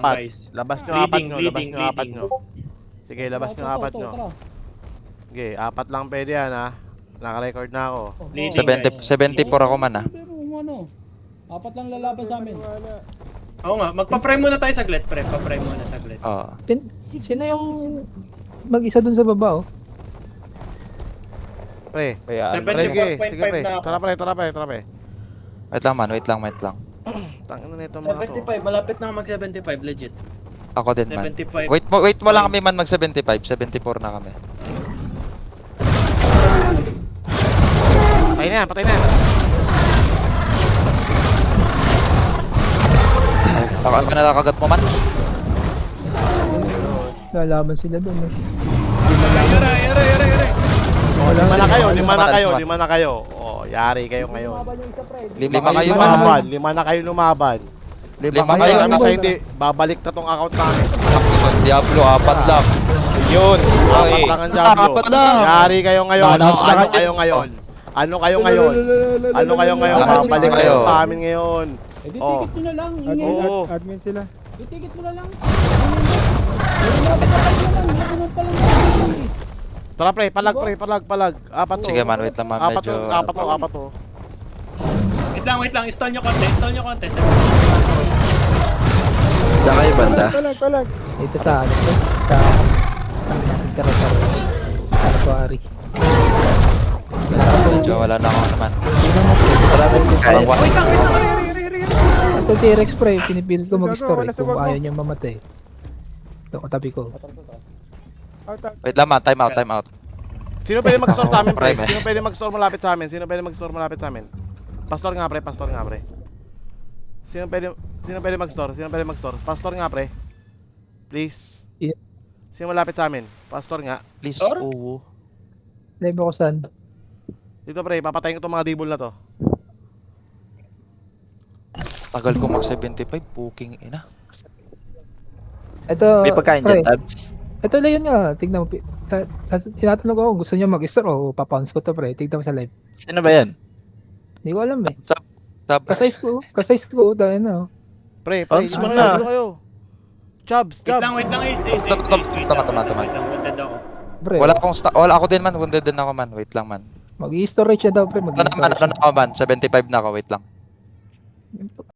apat. guys. Labas nyo Bleeding, apat nyo, labas bleeding, nyo apat bleeding. nyo. Sige, labas nyo apat nyo. Sige, apat lang pwede yan ha. Naka-record na ako. Bleeding, 70, guys. 74 ako man ah. Apat lang lalaban sa amin. Oo nga, magpa-prime muna tayo saglit, pre. Pa-prime muna saglit. Oo. Sino yung mag-isa dun sa baba, oh? Pre, Kaya ano, pre, sige, 74.5 sige pre. na ako. Tara pre, tara pre, tara pre. Wait lang man, wait lang. Tangin na nito mga to. 75, malapit na ako mag-75, legit. Ako din man. 75. Wait mo lang kami man mag 75, 74 na kami. Patay na yan, patay na yan. Ako na nakagat mo man. Lalaban sila dun, eh. Yara. Lima na kayo, Alis lima na naman, kayo, alis lima na kayo. Oh, yari kayo ngayon. Lima kayo man. lumaban, lima na kayo lumaban. Lima Kayo kayo. na sa hindi, babalik na tong account namin. Diablo, apat lang. yun. Apat Okay. lang ang Diablo. Apat lang. Yari kayo ngayon. Na-announce na Ano kayo. kayo ngayon? Ano kayo ngayon? Ano kayo ngayon? Na-announce Babalik na kayo kayo. sa amin ngayon. Eh, di Oh. tikit nyo na lang. Oo. Admin sila. Itikit mo na lang. Tara pre, palag pre, palag. Apat to. Sige man, wait lang man. Apat Medyo... to, apat to. Wait lang. Stall nyo konti. Saan kayo banda? Palag. Ito sa ano, eh. Sa Karatuari. Medyo wala na ako naman. Kaya. Parang Wait lang. Ito T-Rex, pre. Pinipilit ko mag-store, eh. Wala sa Kung bag mo. ayaw niya mamatay. Ito, katabi ko. Out. Wait lang man, time out. Sino pwede mag-store sa amin pre? Prime, eh. Sino pwede mag-store malapit sa amin? Pastor nga pre. Sino pwede mag-store? Pastor nga pre. Please. Yeah. Sino malapit sa amin? Pastor nga. Please, Sir? oo. Live ako saan? Dito pre, papatayin ko tong mga dibol na to. Tagal ko mag 75, puking ina. Ito, May pagkain pre. dyan, Tabs. Ito lang yun nga. Tignan mo. Tinatanong ko kung gusto niya mag-store o papounce ko to, pre. Tignan mo sa live. Sino ba yan? Hindi ko alam, eh. Tab. Kasize ko. Dahil na, oh. Pre, Bounce mo ano na. kayo, kayo? Chubs. Wait lang, Ace. Tama. Wait lang, wounded ako. Pre, Wala ako din man, wounded din ako man. Wait lang man. mag-i-storage na daw, pre. Ano na ako man, 75 na ako, wait lang.